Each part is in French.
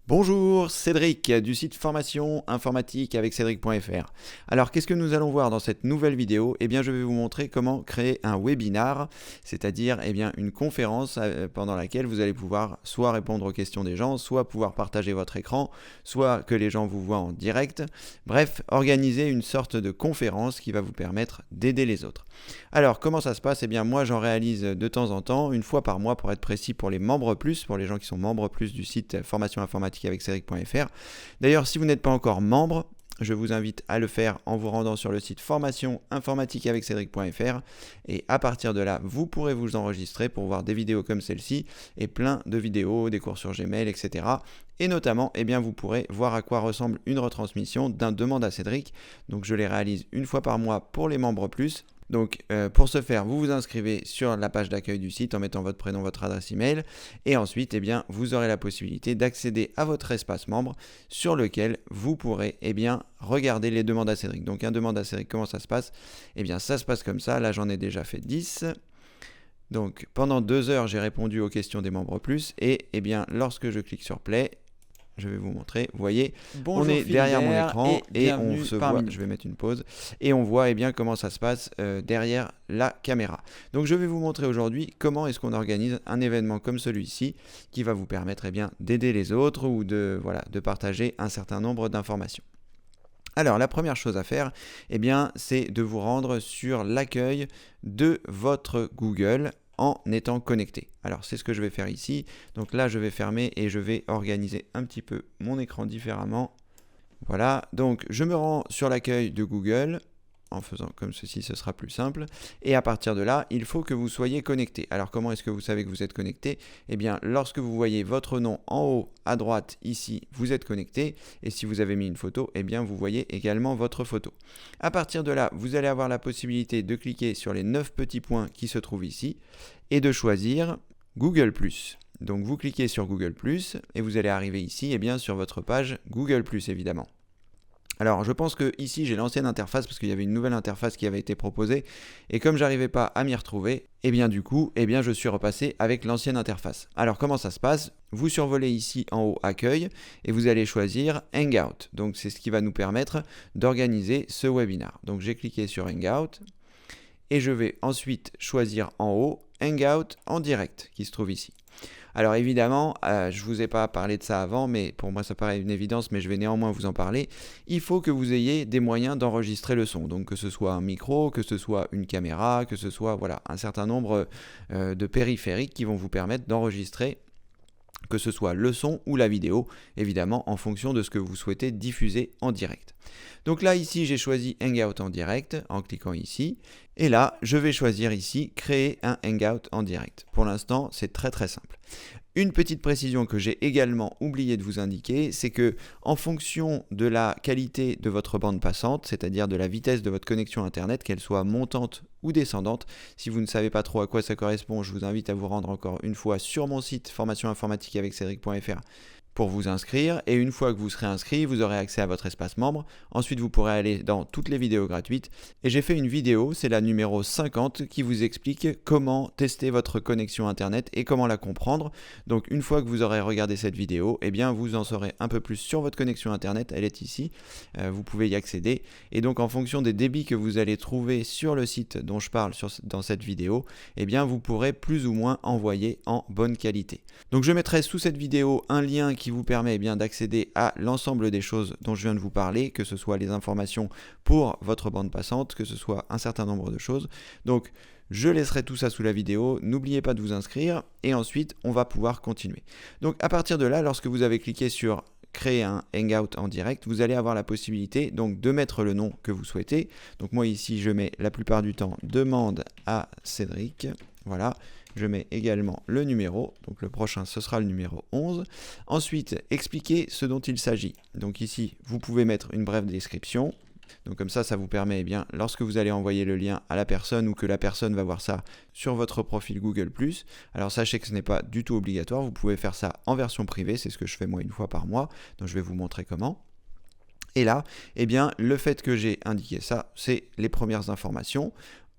Bonjour, Cédric du site formation informatique avec Cédric.fr. Alors qu'est-ce que nous allons voir dans cette nouvelle vidéo? Eh bien je vais vous montrer comment créer un webinar, c'est-à-dire une conférence pendant laquelle vous allez pouvoir soit répondre aux questions des gens, soit pouvoir partager votre écran, soit que les gens vous voient en direct. Bref, organiser une sorte de conférence qui va vous permettre d'aider les autres. Alors comment ça se passe? Eh bien moi j'en réalise de temps en temps, une fois par mois pour être précis, pour les membres plus, pour les gens qui sont membres plus du site formation informatique avec Cédric.fr. D'ailleurs, si vous n'êtes pas encore membre, je vous invite à le faire en vous rendant sur le site formation informatique avec Cédric.fr et à partir de là, vous pourrez vous enregistrer pour voir des vidéos comme celle-ci et plein de vidéos, des cours sur Gmail, etc. Et notamment, vous pourrez voir à quoi ressemble une retransmission d'un demande à Cédric. Donc je les réalise une fois par mois pour les membres plus. Donc pour ce faire, vous vous inscrivez sur la page d'accueil du site en mettant votre prénom, votre adresse email et ensuite vous aurez la possibilité d'accéder à votre espace membre sur lequel vous pourrez regarder les demandes à Cédric. Donc un demande à Cédric, comment ça se passe? Ça se passe comme ça, là j'en ai déjà fait 10. Donc pendant 2 heures, j'ai répondu aux questions des membres plus et lorsque je clique sur play, je vais vous montrer, vous voyez, Bonjour on est derrière mon écran et on se voit, nous. je vais mettre une pause, et on voit comment ça se passe derrière la caméra. Donc je vais vous montrer aujourd'hui comment est-ce qu'on organise un événement comme celui-ci qui va vous permettre d'aider les autres ou de partager un certain nombre d'informations. Alors la première chose à faire, c'est de vous rendre sur l'accueil de votre Google en étant connecté. Alors c'est ce que je vais faire ici. Donc là je vais fermer et je vais organiser un petit peu mon écran différemment. Voilà, donc je me rends sur l'accueil de Google. En faisant comme ceci, ce sera plus simple. Et à partir de là, il faut que vous soyez connecté. Alors comment est-ce que vous savez que vous êtes connecté? Lorsque vous voyez votre nom en haut à droite ici, vous êtes connecté. Et si vous avez mis une photo, vous voyez également votre photo. À partir de là, vous allez avoir la possibilité de cliquer sur les 9 petits points qui se trouvent ici et de choisir Google+. Donc vous cliquez sur Google+, et vous allez arriver ici sur votre page Google+, évidemment. Alors je pense que ici j'ai l'ancienne interface parce qu'il y avait une nouvelle interface qui avait été proposée et comme j'arrivais pas à m'y retrouver, je suis repassé avec l'ancienne interface. Alors comment ça se passe? Vous survolez ici en haut accueil et vous allez choisir Hangout. Donc c'est ce qui va nous permettre d'organiser ce webinar. Donc j'ai cliqué sur Hangout et je vais ensuite choisir en haut Hangout en direct qui se trouve ici. Alors évidemment, je ne vous ai pas parlé de ça avant, mais pour moi ça paraît une évidence, mais je vais néanmoins vous en parler. Il faut que vous ayez des moyens d'enregistrer le son, donc que ce soit un micro, que ce soit une caméra, que ce soit un certain nombre de périphériques qui vont vous permettre d'enregistrer que ce soit le son ou la vidéo, évidemment en fonction de ce que vous souhaitez diffuser en direct. Donc là ici j'ai choisi Hangout en direct en cliquant ici et là je vais choisir ici créer un Hangout en direct. Pour l'instant c'est très simple. Une petite précision que j'ai également oublié de vous indiquer, c'est que en fonction de la qualité de votre bande passante, c'est-à-dire de la vitesse de votre connexion internet, qu'elle soit montante ou descendante, si vous ne savez pas trop à quoi ça correspond, je vous invite à vous rendre encore une fois sur mon site formation informatique avec Cédric.fr pour vous inscrire et une fois que vous serez inscrit, vous aurez accès à votre espace membre. Ensuite, vous pourrez aller dans toutes les vidéos gratuites et j'ai fait une vidéo, c'est la numéro 50 qui vous explique comment tester votre connexion internet et comment la comprendre. Donc une fois que vous aurez regardé cette vidéo, vous en saurez un peu plus sur votre connexion internet, elle est ici, vous pouvez y accéder et donc en fonction des débits que vous allez trouver sur le site dont je parle dans cette vidéo, vous pourrez plus ou moins envoyer en bonne qualité. Donc je mettrai sous cette vidéo un lien qui vous permet d'accéder à l'ensemble des choses dont je viens de vous parler, que ce soit les informations pour votre bande passante, que ce soit un certain nombre de choses. Donc je laisserai tout ça sous la vidéo, n'oubliez pas de vous inscrire et ensuite on va pouvoir continuer. Donc à partir de là, lorsque vous avez cliqué sur créer un Hangout en direct, vous allez avoir la possibilité donc de mettre le nom que vous souhaitez. Donc moi ici je mets la plupart du temps demande à Cédric, voilà. Je mets également le numéro, donc le prochain ce sera le numéro 11. Ensuite, expliquer ce dont il s'agit. Donc ici, vous pouvez mettre une brève description. Donc comme ça vous permet, lorsque vous allez envoyer le lien à la personne ou que la personne va voir ça sur votre profil Google+, alors sachez que ce n'est pas du tout obligatoire, vous pouvez faire ça en version privée, c'est ce que je fais moi une fois par mois, donc je vais vous montrer comment. Et là, le fait que j'ai indiqué ça, c'est les premières informations.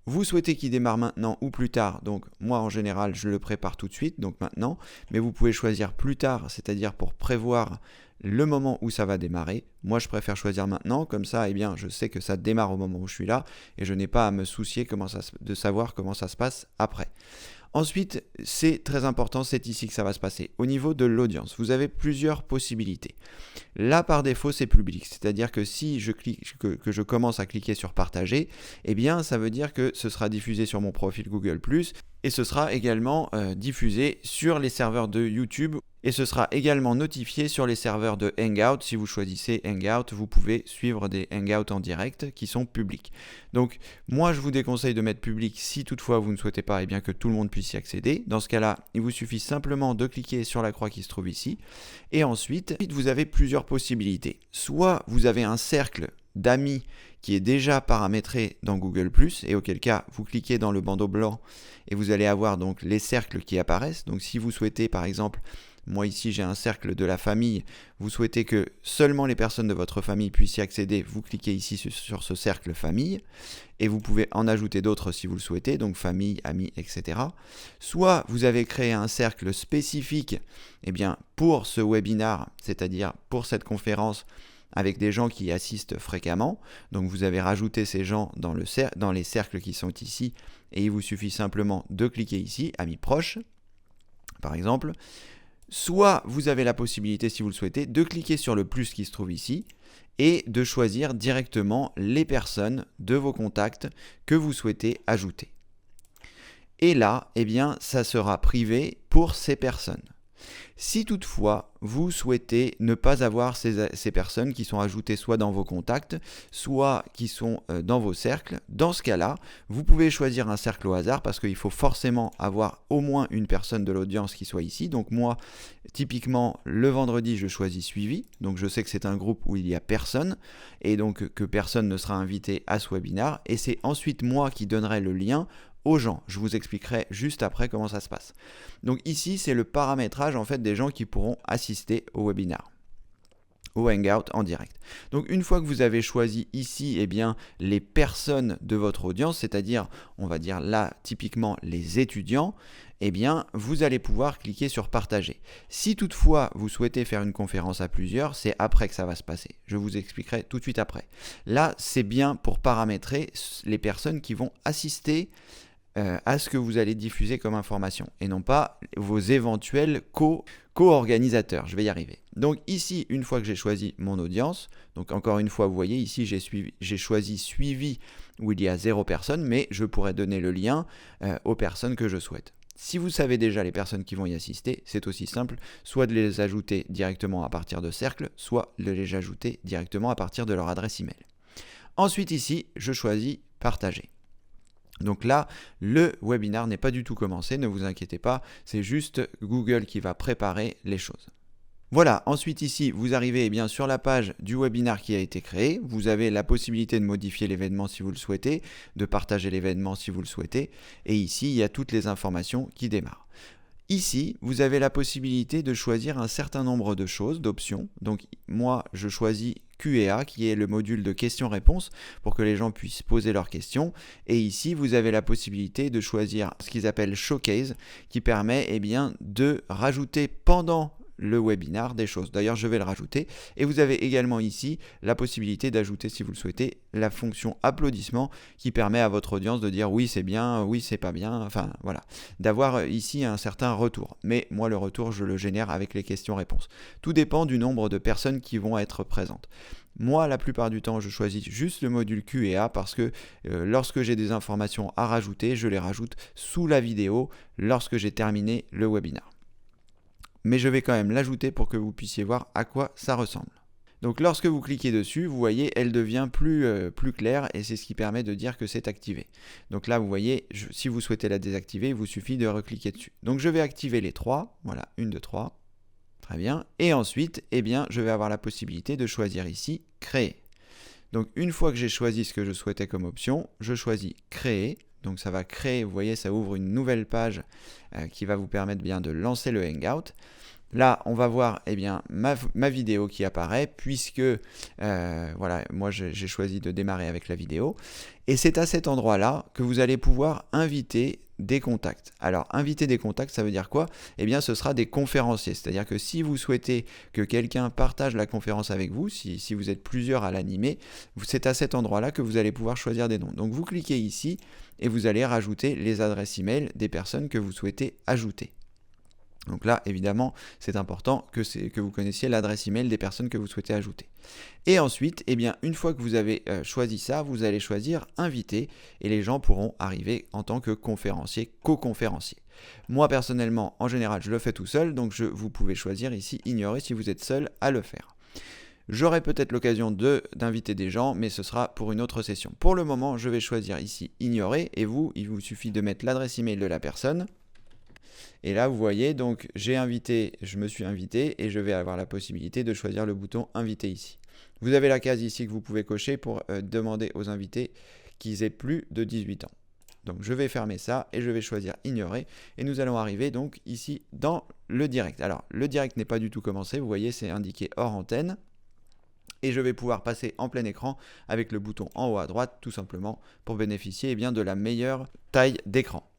Vous souhaitez qu'il démarre maintenant ou plus tard, donc moi en général je le prépare tout de suite, donc maintenant, mais vous pouvez choisir plus tard, c'est-à-dire pour prévoir le moment où ça va démarrer. Moi je préfère choisir maintenant, comme ça eh bien, je sais que ça démarre au moment où je suis là et je n'ai pas à me soucier de savoir comment ça se passe après. Ensuite, c'est très important, c'est ici que ça va se passer. Au niveau de l'audience, vous avez plusieurs possibilités. Là, par défaut, c'est public, c'est-à-dire que si que je commence à cliquer sur partager, eh bien, ça veut dire que ce sera diffusé sur mon profil Google+, et ce sera également diffusé sur les serveurs de YouTube, et ce sera également notifié sur les serveurs de Hangout. Si vous choisissez Hangout, vous pouvez suivre des Hangouts en direct qui sont publics. Donc, moi, je vous déconseille de mettre public si toutefois vous ne souhaitez pas bien, que tout le monde puisse y accéder. Dans ce cas-là, il vous suffit simplement de cliquer sur la croix qui se trouve ici, et ensuite, vous avez plusieurs possibilités. Soit vous avez un cercle d'amis qui est déjà paramétré dans Google+, et auquel cas vous cliquez dans le bandeau blanc et vous allez avoir donc les cercles qui apparaissent. Donc si vous souhaitez par exemple, moi ici j'ai un cercle de la famille, vous souhaitez que seulement les personnes de votre famille puissent y accéder, vous cliquez ici sur ce cercle famille, et vous pouvez en ajouter d'autres si vous le souhaitez, donc famille, amis, etc. Soit vous avez créé un cercle spécifique pour ce webinar, c'est-à-dire pour cette conférence, avec des gens qui y assistent fréquemment. Donc vous avez rajouté ces gens dans les cercles qui sont ici, et il vous suffit simplement de cliquer ici, amis proches, par exemple. Soit vous avez la possibilité, si vous le souhaitez, de cliquer sur le plus qui se trouve ici, et de choisir directement les personnes de vos contacts que vous souhaitez ajouter. Et là, ça sera privé pour ces personnes. Si toutefois, vous souhaitez ne pas avoir ces personnes qui sont ajoutées soit dans vos contacts, soit qui sont dans vos cercles, dans ce cas-là, vous pouvez choisir un cercle au hasard parce qu'il faut forcément avoir au moins une personne de l'audience qui soit ici. Donc moi, typiquement, le vendredi, je choisis suivi. Donc je sais que c'est un groupe où il n'y a personne et donc que personne ne sera invité à ce webinar. Et c'est ensuite moi qui donnerai le lien aux gens. Je vous expliquerai juste après comment ça se passe. Donc ici, c'est le paramétrage en fait des gens qui pourront assister au webinar, au Hangout en direct. Donc une fois que vous avez choisi ici les personnes de votre audience, c'est-à-dire on va dire là typiquement les étudiants, vous allez pouvoir cliquer sur partager. Si toutefois vous souhaitez faire une conférence à plusieurs, c'est après que ça va se passer. Je vous expliquerai tout de suite après. Là, c'est bien pour paramétrer les personnes qui vont assister à ce que vous allez diffuser comme information et non pas vos éventuels co-organisateurs. Je vais y arriver. Donc ici, une fois que j'ai choisi mon audience, donc encore une fois, vous voyez ici, j'ai choisi suivi où il y a 0 personnes, mais je pourrais donner le lien aux personnes que je souhaite. Si vous savez déjà les personnes qui vont y assister, c'est aussi simple, soit de les ajouter directement à partir de cercles, soit de les ajouter directement à partir de leur adresse email. Ensuite ici, je choisis partager. Donc là, le webinar n'est pas du tout commencé, ne vous inquiétez pas, c'est juste Google qui va préparer les choses. Voilà, ensuite ici, vous arrivez sur la page du webinar qui a été créé. Vous avez la possibilité de modifier l'événement si vous le souhaitez, de partager l'événement si vous le souhaitez. Et ici, il y a toutes les informations qui démarrent. Ici, vous avez la possibilité de choisir un certain nombre de choses, d'options. Donc moi, je choisis Q&A, qui est le module de questions-réponses, pour que les gens puissent poser leurs questions. Et ici, vous avez la possibilité de choisir ce qu'ils appellent Showcase, qui permet de rajouter pendant le webinar des choses. D'ailleurs, je vais le rajouter. Et vous avez également ici la possibilité d'ajouter, si vous le souhaitez, la fonction applaudissement qui permet à votre audience de dire oui, c'est bien, oui, c'est pas bien. Enfin, voilà. D'avoir ici un certain retour. Mais moi, le retour, je le génère avec les questions-réponses. Tout dépend du nombre de personnes qui vont être présentes. Moi, la plupart du temps, je choisis juste le module Q&A parce que lorsque j'ai des informations à rajouter, je les rajoute sous la vidéo lorsque j'ai terminé le webinar. Mais je vais quand même l'ajouter pour que vous puissiez voir à quoi ça ressemble. Donc lorsque vous cliquez dessus, vous voyez, elle devient plus claire et c'est ce qui permet de dire que c'est activé. Donc là, vous voyez, si vous souhaitez la désactiver, il vous suffit de recliquer dessus. Donc je vais activer les 3, voilà, 1, 2, 3, très bien. Et ensuite, je vais avoir la possibilité de choisir ici « Créer ». Donc une fois que j'ai choisi ce que je souhaitais comme option, je choisis « Créer ». Donc ça va créer, vous voyez, ça ouvre une nouvelle page qui va vous permettre de lancer le Hangout. Là, on va voir eh bien, ma vidéo qui apparaît puisque voilà, moi j'ai choisi de démarrer avec la vidéo. Et c'est à cet endroit-là que vous allez pouvoir inviter des contacts. Alors, inviter des contacts, ça veut dire quoi? Eh bien, ce sera des conférenciers. C'est-à-dire que si vous souhaitez que quelqu'un partage la conférence avec vous, si vous êtes plusieurs à l'animer, c'est à cet endroit-là que vous allez pouvoir choisir des noms. Donc, vous cliquez ici et vous allez rajouter les adresses email des personnes que vous souhaitez ajouter. Donc là, évidemment, c'est important que vous connaissiez l'adresse email des personnes que vous souhaitez ajouter. Et ensuite, eh bien, une fois que vous avez choisi ça, vous allez choisir inviter et les gens pourront arriver en tant que conférencier, co-conférencier. Moi, personnellement, en général, je le fais tout seul, donc vous pouvez choisir ici ignorer si vous êtes seul à le faire. J'aurai peut-être l'occasion d'inviter des gens, mais ce sera pour une autre session. Pour le moment, je vais choisir ici ignorer et il vous suffit de mettre l'adresse email de la personne. Et là, vous voyez, donc je me suis invité et je vais avoir la possibilité de choisir le bouton inviter ici. Vous avez la case ici que vous pouvez cocher pour demander aux invités qu'ils aient plus de 18 ans. Donc je vais fermer ça et je vais choisir ignorer et nous allons arriver donc ici dans le direct. Alors le direct n'est pas du tout commencé, vous voyez c'est indiqué hors antenne. Et je vais pouvoir passer en plein écran avec le bouton en haut à droite tout simplement pour bénéficier de la meilleure taille d'écran.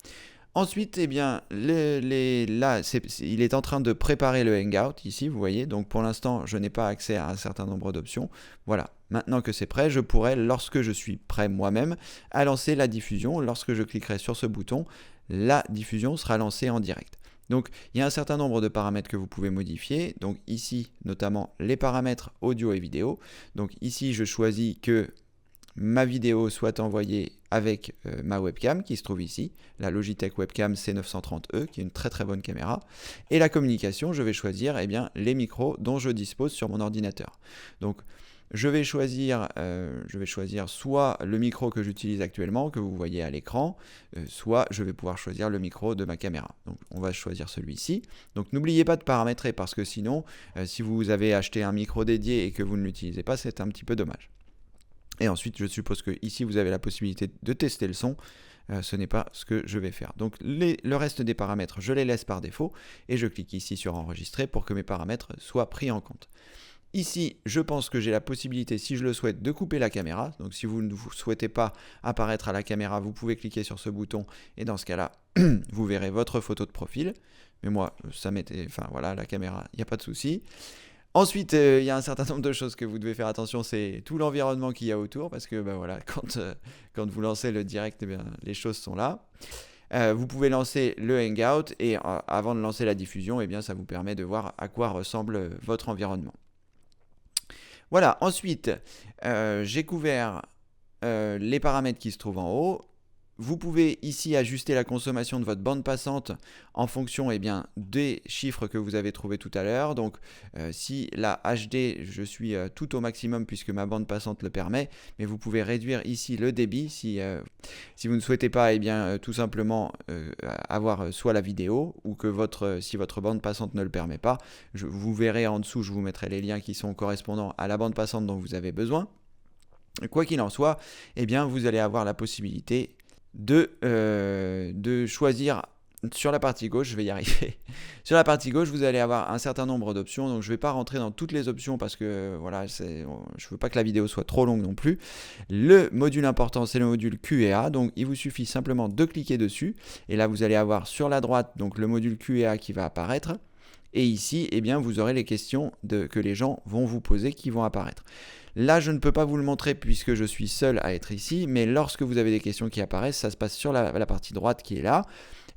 Ensuite, eh bien, là, il est en train de préparer le Hangout ici, vous voyez. Donc pour l'instant, je n'ai pas accès à un certain nombre d'options. Voilà, maintenant que c'est prêt, je pourrai, lorsque je suis prêt moi-même, à lancer la diffusion. Lorsque je cliquerai sur ce bouton, la diffusion sera lancée en direct. Donc il y a un certain nombre de paramètres que vous pouvez modifier. Donc ici, notamment les paramètres audio et vidéo. Donc ici, je choisis que ma vidéo soit envoyée avec ma webcam qui se trouve ici, la Logitech Webcam C930E qui est une très très bonne caméra. Et la communication, je vais choisir les micros dont je dispose sur mon ordinateur. Donc je vais choisir soit le micro que j'utilise actuellement, que vous voyez à l'écran, soit je vais pouvoir choisir le micro de ma caméra. Donc on va choisir celui-ci. Donc n'oubliez pas de paramétrer parce que sinon, si vous avez acheté un micro dédié et que vous ne l'utilisez pas, c'est un petit peu dommage. Et ensuite, je suppose que ici, vous avez la possibilité de tester le son. Ce n'est pas ce que je vais faire. Donc, le reste des paramètres, je les laisse par défaut. Et je clique ici sur enregistrer pour que mes paramètres soient pris en compte. Ici, je pense que j'ai la possibilité, si je le souhaite, de couper la caméra. Donc, si vous ne souhaitez pas apparaître à la caméra, vous pouvez cliquer sur ce bouton. Et dans ce cas-là, vous verrez votre photo de profil. Mais moi, la caméra, il n'y a pas de souci. Ensuite, il y a un certain nombre de choses que vous devez faire attention, c'est tout l'environnement qu'il y a autour, parce que quand vous lancez le direct, les choses sont là. Vous pouvez lancer le Hangout et avant de lancer la diffusion, ça vous permet de voir à quoi ressemble votre environnement. Voilà, ensuite, j'ai couvert les paramètres qui se trouvent en haut. Vous pouvez ici ajuster la consommation de votre bande passante en fonction des chiffres que vous avez trouvés tout à l'heure. Donc si la HD, je suis tout au maximum puisque ma bande passante le permet, mais vous pouvez réduire ici le débit si vous ne souhaitez pas tout simplement avoir soit la vidéo ou que si votre bande passante ne le permet pas. Vous verrez en dessous, je vous mettrai les liens qui sont correspondants à la bande passante dont vous avez besoin. Quoi qu'il en soit, vous allez avoir la possibilité de choisir sur la partie gauche, je vais y arriver. Sur la partie gauche, vous allez avoir un certain nombre d'options. Donc, je ne vais pas rentrer dans toutes les options parce que je ne veux pas que la vidéo soit trop longue non plus. Le module important, c'est le module Q&A. Donc, il vous suffit simplement de cliquer dessus. Et là, vous allez avoir sur la droite donc le module Q&A qui va apparaître. Et ici, vous aurez les questions que les gens vont vous poser qui vont apparaître. Là, je ne peux pas vous le montrer puisque je suis seul à être ici, mais lorsque vous avez des questions qui apparaissent, ça se passe sur la partie droite qui est là.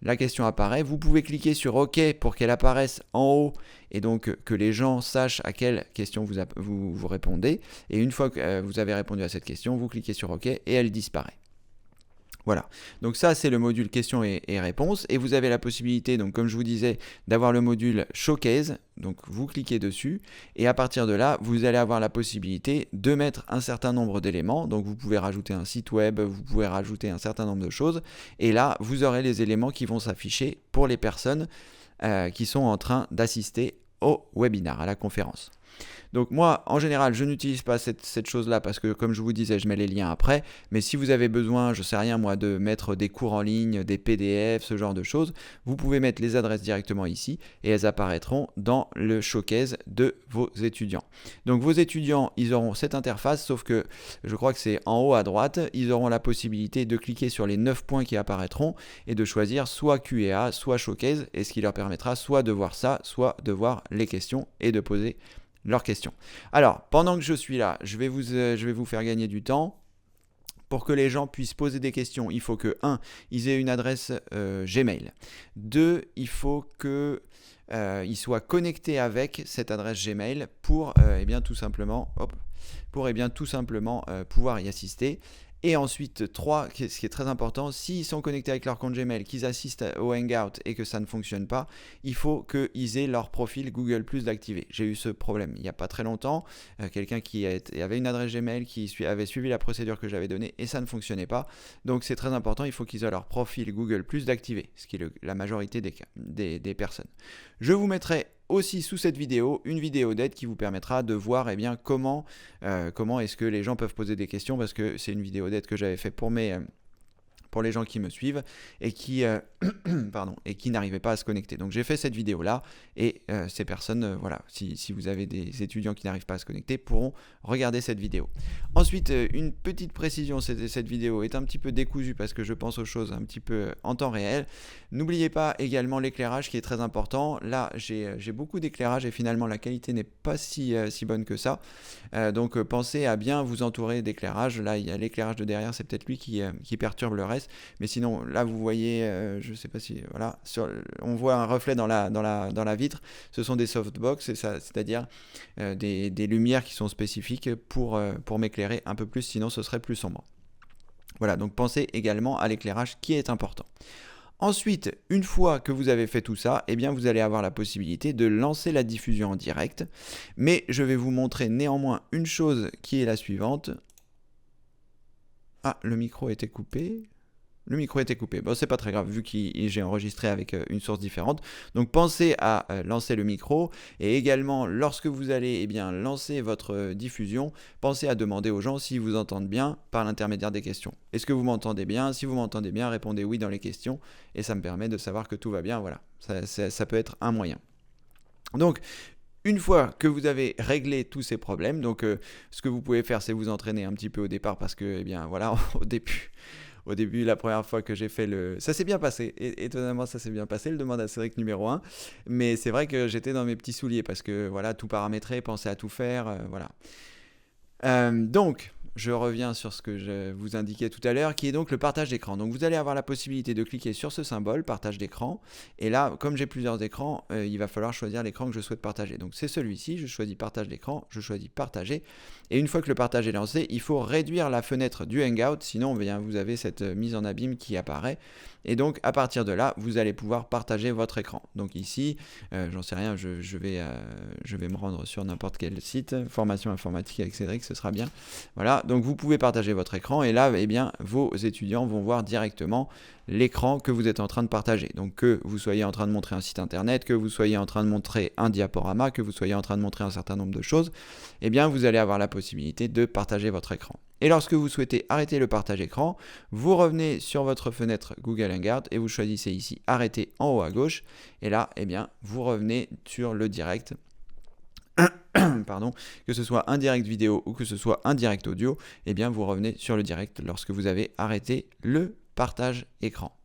La question apparaît, vous pouvez cliquer sur OK pour qu'elle apparaisse en haut et donc que les gens sachent à quelle question vous répondez. Et une fois que vous avez répondu à cette question, vous cliquez sur OK et elle disparaît. Voilà, donc ça c'est le module questions et réponses et vous avez la possibilité, donc comme je vous disais, d'avoir le module Showcase, donc vous cliquez dessus et à partir de là, vous allez avoir la possibilité de mettre un certain nombre d'éléments, donc vous pouvez rajouter un site web, vous pouvez rajouter un certain nombre de choses et là, vous aurez les éléments qui vont s'afficher pour les personnes qui sont en train d'assister au webinar, à la conférence. Donc moi, en général, je n'utilise pas cette chose-là parce que, comme je vous disais, je mets les liens après. Mais si vous avez besoin, je sais rien moi, de mettre des cours en ligne, des PDF, ce genre de choses, vous pouvez mettre les adresses directement ici et elles apparaîtront dans le showcase de vos étudiants. Donc vos étudiants, ils auront cette interface, sauf que je crois que c'est en haut à droite, ils auront la possibilité de cliquer sur les 9 points qui apparaîtront et de choisir soit Q&A, soit showcase, et ce qui leur permettra soit de voir ça, soit de voir les questions et de poser leurs questions. Alors, pendant que je suis là, je vais vous faire gagner du temps. Pour que les gens puissent poser des questions, il faut que 1. Ils aient une adresse Gmail. 2. Il faut qu'ils soient connectés avec cette adresse Gmail pour tout simplement pouvoir y assister. Et ensuite, 3, ce qui est très important, s'ils sont connectés avec leur compte Gmail, qu'ils assistent au Hangout et que ça ne fonctionne pas, il faut qu'ils aient leur profil Google Plus d'activé. J'ai eu ce problème il n'y a pas très longtemps, quelqu'un qui avait une adresse Gmail qui avait suivi la procédure que j'avais donnée et ça ne fonctionnait pas. Donc c'est très important, il faut qu'ils aient leur profil Google Plus d'activé, ce qui est la majorité des personnes. Je vous mettrai aussi sous cette vidéo une vidéo d'aide qui vous permettra de voir comment est-ce que les gens peuvent poser des questions, parce que c'est une vidéo d'aide que j'avais fait pour les gens qui me suivent et qui n'arrivaient pas à se connecter. Donc j'ai fait cette vidéo là et ces personnes, si vous avez des étudiants qui n'arrivent pas à se connecter, pourront regarder cette vidéo. Ensuite, une petite précision, cette vidéo est un petit peu décousue parce que je pense aux choses un petit peu en temps réel. N'oubliez pas également l'éclairage qui est très important. Là, j'ai beaucoup d'éclairage et finalement la qualité n'est pas si bonne que ça. Donc pensez à bien vous entourer d'éclairage. Là, il y a l'éclairage de derrière, c'est peut-être lui qui perturbe le reste. Mais sinon, là, vous voyez, je ne sais pas si, voilà, on voit un reflet dans la vitre. Ce sont des softbox, c'est-à-dire des lumières qui sont spécifiques pour m'éclairer un peu plus, sinon ce serait plus sombre. Voilà, donc pensez également à l'éclairage qui est important. Ensuite, une fois que vous avez fait tout ça, eh bien vous allez avoir la possibilité de lancer la diffusion en direct. Mais je vais vous montrer néanmoins une chose qui est la suivante. Ah, le micro était coupé. Le micro était coupé. Bon, c'est pas très grave vu que j'ai enregistré avec une source différente. Donc pensez à lancer le micro et également lorsque vous allez lancer votre diffusion, pensez à demander aux gens s'ils vous entendent bien par l'intermédiaire des questions. Est-ce que vous m'entendez bien? Si vous m'entendez bien, répondez oui dans les questions et ça me permet de savoir que tout va bien. Voilà, ça peut être un moyen. Donc, une fois que vous avez réglé tous ces problèmes, donc ce que vous pouvez faire, c'est vous entraîner un petit peu au départ parce que, au début, la première fois que j'ai fait ça s'est bien passé. Étonnamment, ça s'est bien passé, le demande astérisque numéro 1. Mais c'est vrai que j'étais dans mes petits souliers parce que, voilà, tout paramétrer, penser à tout faire, voilà. Donc, je reviens sur ce que je vous indiquais tout à l'heure, qui est donc le partage d'écran. Donc, vous allez avoir la possibilité de cliquer sur ce symbole, partage d'écran. Et là, comme j'ai plusieurs écrans, il va falloir choisir l'écran que je souhaite partager. Donc, c'est celui-ci. Je choisis partage d'écran. Je choisis partager. Et une fois que le partage est lancé, il faut réduire la fenêtre du Hangout. Sinon, vous avez cette mise en abîme qui apparaît. Et donc, à partir de là, vous allez pouvoir partager votre écran. Donc ici, j'en sais rien, je vais me rendre sur n'importe quel site, formation informatique avec Cédric, ce sera bien. Voilà, donc vous pouvez partager votre écran et là, vos étudiants vont voir directement l'écran que vous êtes en train de partager. Donc que vous soyez en train de montrer un site internet, que vous soyez en train de montrer un diaporama, que vous soyez en train de montrer un certain nombre de choses, vous allez avoir la possibilité de partager votre écran. Et lorsque vous souhaitez arrêter le partage écran, vous revenez sur votre fenêtre Google Hangout et vous choisissez ici arrêter en haut à gauche. Et là, vous revenez sur le direct. Pardon, que ce soit un direct vidéo ou que ce soit un direct audio, vous revenez sur le direct lorsque vous avez arrêté le partage écran.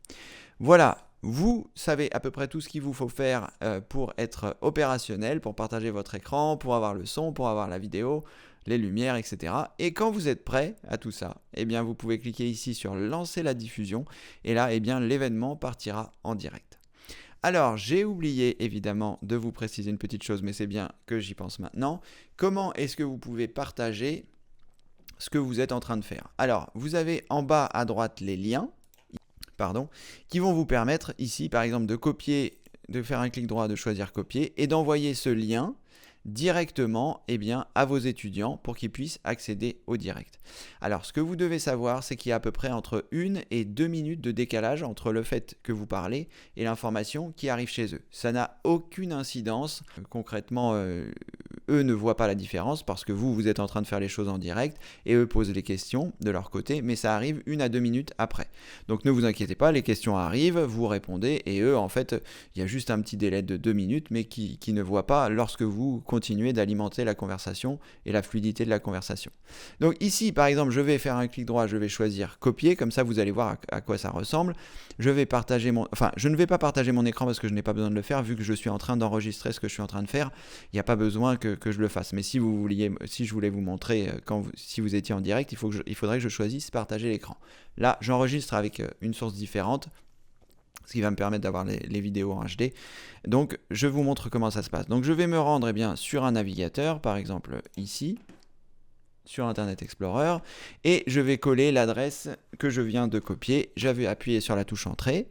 Voilà, vous savez à peu près tout ce qu'il vous faut faire pour être opérationnel, pour partager votre écran, pour avoir le son, pour avoir la vidéo, les lumières, etc. Et quand vous êtes prêt à tout ça, vous pouvez cliquer ici sur lancer la diffusion et là, l'événement partira en direct. Alors, j'ai oublié évidemment de vous préciser une petite chose, mais c'est bien que j'y pense maintenant. Comment est-ce que vous pouvez partager ce que vous êtes en train de faire? Alors, vous avez en bas à droite les liens, qui vont vous permettre ici, par exemple, de copier, de faire un clic droit, de choisir copier et d'envoyer ce lien directement à vos étudiants pour qu'ils puissent accéder au direct. Alors ce que vous devez savoir, c'est qu'il y a à peu près entre 1 et 2 minutes de décalage entre le fait que vous parlez et l'information qui arrive chez eux. Ça n'a aucune incidence. Concrètement, eux ne voient pas la différence parce que vous êtes en train de faire les choses en direct et eux posent les questions de leur côté, mais ça arrive 1 à 2 minutes après. Donc ne vous inquiétez pas, les questions arrivent, vous répondez et eux, en fait, il y a juste un petit délai de 2 minutes, mais qui ne voient pas lorsque vous continuez d'alimenter la conversation et la fluidité de la conversation. Donc ici, par exemple, je vais faire un clic droit, je vais choisir copier, comme ça vous allez voir à quoi ça ressemble. Je vais partager je ne vais pas partager mon écran parce que je n'ai pas besoin de le faire, vu que je suis en train d'enregistrer ce que je suis en train de faire, il n'y a pas besoin que je le fasse. Mais si je voulais vous montrer si vous étiez en direct, il faudrait que je choisisse partager l'écran. Là, j'enregistre avec une source différente, ce qui va me permettre d'avoir les vidéos en HD. Donc, je vous montre comment ça se passe. Donc, je vais me rendre sur un navigateur, par exemple ici, sur Internet Explorer, et je vais coller l'adresse que je viens de copier. J'avais appuyé sur la touche Entrée,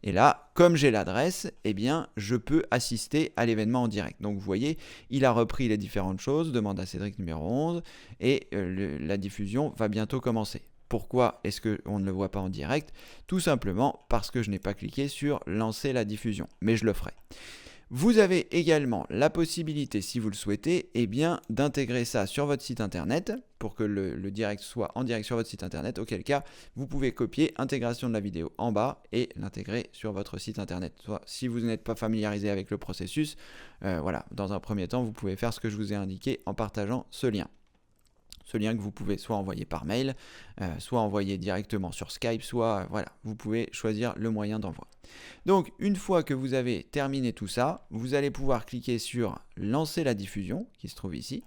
et là, comme j'ai l'adresse, je peux assister à l'événement en direct. Donc, vous voyez, il a repris les différentes choses, demande à Cédric numéro 11, et la diffusion va bientôt commencer. Pourquoi est-ce qu'on ne le voit pas en direct? Tout simplement parce que je n'ai pas cliqué sur lancer la diffusion, mais je le ferai. Vous avez également la possibilité, si vous le souhaitez, d'intégrer ça sur votre site internet pour que le direct soit en direct sur votre site internet, auquel cas vous pouvez copier intégration de la vidéo en bas et l'intégrer sur votre site internet. Soit, si vous n'êtes pas familiarisé avec le processus, voilà, dans un premier temps, vous pouvez faire ce que je vous ai indiqué en partageant ce lien. Ce lien que vous pouvez soit envoyer par mail, soit envoyer directement sur Skype, soit voilà, vous pouvez choisir le moyen d'envoi. Donc une fois que vous avez terminé tout ça, vous allez pouvoir cliquer sur lancer la diffusion qui se trouve ici.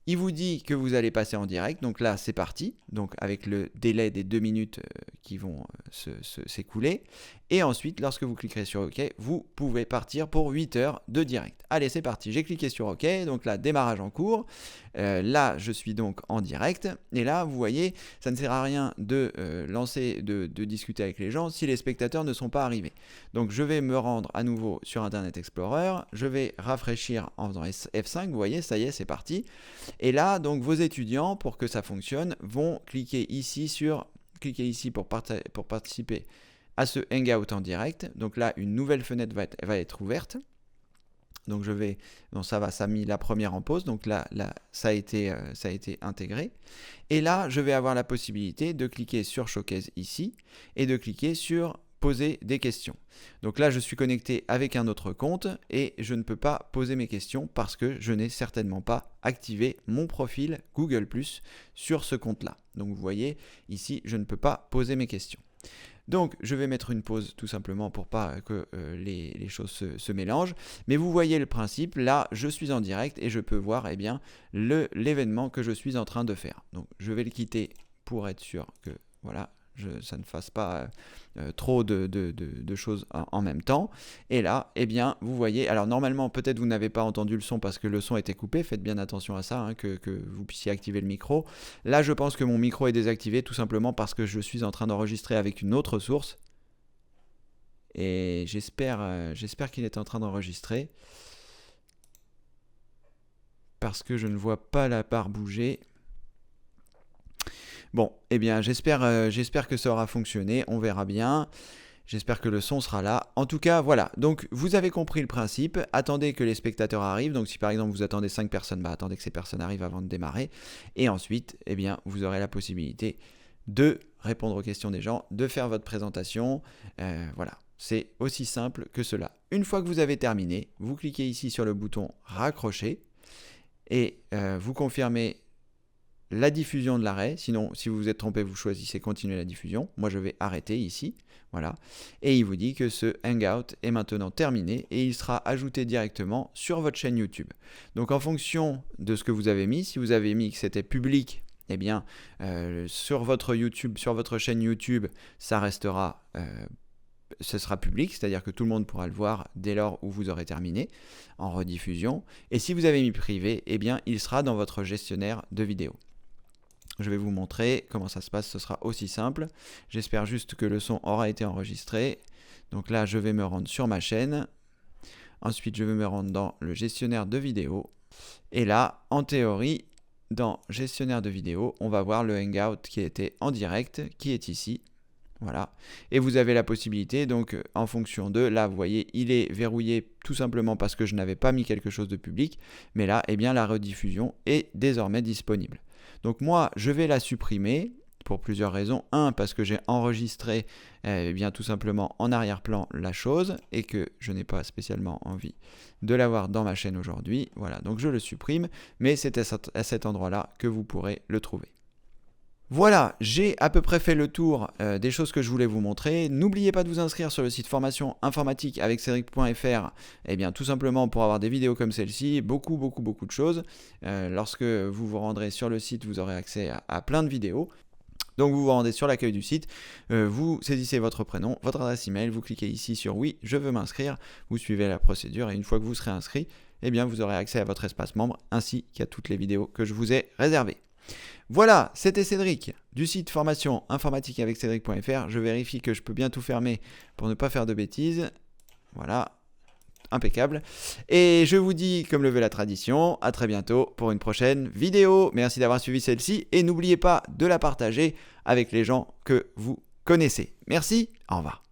Il vous dit que vous allez passer en direct, donc là c'est parti, donc avec le délai des 2 minutes qui vont s'écouler. Et ensuite, lorsque vous cliquerez sur OK, vous pouvez partir pour 8 heures de direct. Allez, c'est parti, j'ai cliqué sur OK, donc là, démarrage en cours. Là, je suis donc en direct. Et là, vous voyez, ça ne sert à rien de de discuter avec les gens si les spectateurs ne sont pas arrivés. Donc, je vais me rendre à nouveau sur Internet Explorer. Je vais rafraîchir en faisant F5. Vous voyez, ça y est, c'est parti. Et là, donc, vos étudiants, pour que ça fonctionne, vont cliquer ici pour participer à ce Hangout en direct. Donc là, une nouvelle fenêtre va être ouverte. Donc ça a mis la première en pause. Donc là ça a été intégré. Et là, je vais avoir la possibilité de cliquer sur Showcase ici et de cliquer sur poser des questions. Donc là, je suis connecté avec un autre compte et je ne peux pas poser mes questions parce que je n'ai certainement pas activé mon profil Google+ sur ce compte-là. Donc vous voyez, ici, je ne peux pas poser mes questions. Donc, je vais mettre une pause tout simplement pour pas que les choses se mélangent. Mais vous voyez le principe, là, je suis en direct et je peux voir l'événement que je suis en train de faire. Donc, je vais le quitter pour être sûr que voilà, ça ne fasse pas trop de choses en même temps. Et là, vous voyez, alors normalement, peut-être vous n'avez pas entendu le son parce que le son était coupé. Faites bien attention à ça, que vous puissiez activer le micro. Là, je pense que mon micro est désactivé tout simplement parce que je suis en train d'enregistrer avec une autre source. Et j'espère qu'il est en train d'enregistrer. Parce que je ne vois pas la barre bouger. Bon, j'espère que ça aura fonctionné, on verra bien. J'espère que le son sera là. En tout cas, voilà. Donc, vous avez compris le principe. Attendez que les spectateurs arrivent. Donc, si par exemple vous attendez 5 personnes, attendez que ces personnes arrivent avant de démarrer. Et ensuite, vous aurez la possibilité de répondre aux questions des gens, de faire votre présentation. Voilà. C'est aussi simple que cela. Une fois que vous avez terminé, vous cliquez ici sur le bouton raccrocher et vous confirmez la diffusion de l'arrêt. Sinon, si vous vous êtes trompé, vous choisissez continuer la diffusion. Moi, je vais arrêter ici. Voilà. Et il vous dit que ce Hangout est maintenant terminé et il sera ajouté directement sur votre chaîne YouTube. Donc, en fonction de ce que vous avez mis, si vous avez mis que c'était public, sur votre YouTube, sur votre chaîne YouTube, ça restera ce sera public, c'est-à-dire que tout le monde pourra le voir dès lors où vous aurez terminé en rediffusion. Et si vous avez mis privé, il sera dans votre gestionnaire de vidéos. Je vais vous montrer comment ça se passe, ce sera aussi simple. J'espère juste que le son aura été enregistré. Donc là, je vais me rendre sur ma chaîne. Ensuite, je vais me rendre dans le gestionnaire de vidéo. Et là, en théorie, dans gestionnaire de vidéo, on va voir le Hangout qui était en direct, qui est ici. Voilà. Et vous avez la possibilité, donc en fonction de, là vous voyez, il est verrouillé tout simplement parce que je n'avais pas mis quelque chose de public, mais là, eh bien, la rediffusion est désormais disponible. Donc moi, je vais la supprimer pour plusieurs raisons. Un, parce que j'ai enregistré eh bien, tout simplement en arrière-plan la chose et que je n'ai pas spécialement envie de l'avoir dans ma chaîne aujourd'hui. Voilà, donc je le supprime, mais c'est à cet endroit-là que vous pourrez le trouver. Voilà, j'ai à peu près fait le tour des choses que je voulais vous montrer. N'oubliez pas de vous inscrire sur le site formation informatique avec Cédric.fr, eh bien tout simplement pour avoir des vidéos comme celle-ci, beaucoup de choses. Lorsque vous vous rendrez sur le site, vous aurez accès à plein de vidéos. Donc vous vous rendez sur l'accueil du site, vous saisissez votre prénom, votre adresse email, vous cliquez ici sur oui, je veux m'inscrire, vous suivez la procédure et une fois que vous serez inscrit, eh bien vous aurez accès à votre espace membre ainsi qu'à toutes les vidéos que je vous ai réservées. Voilà, c'était Cédric du site formation informatique avec Cédric.fr. Je vérifie que je peux bien tout fermer pour ne pas faire de bêtises. Voilà, impeccable. Et je vous dis, comme le veut la tradition, à très bientôt pour une prochaine vidéo. Merci d'avoir suivi celle-ci et n'oubliez pas de la partager avec les gens que vous connaissez. Merci, au revoir.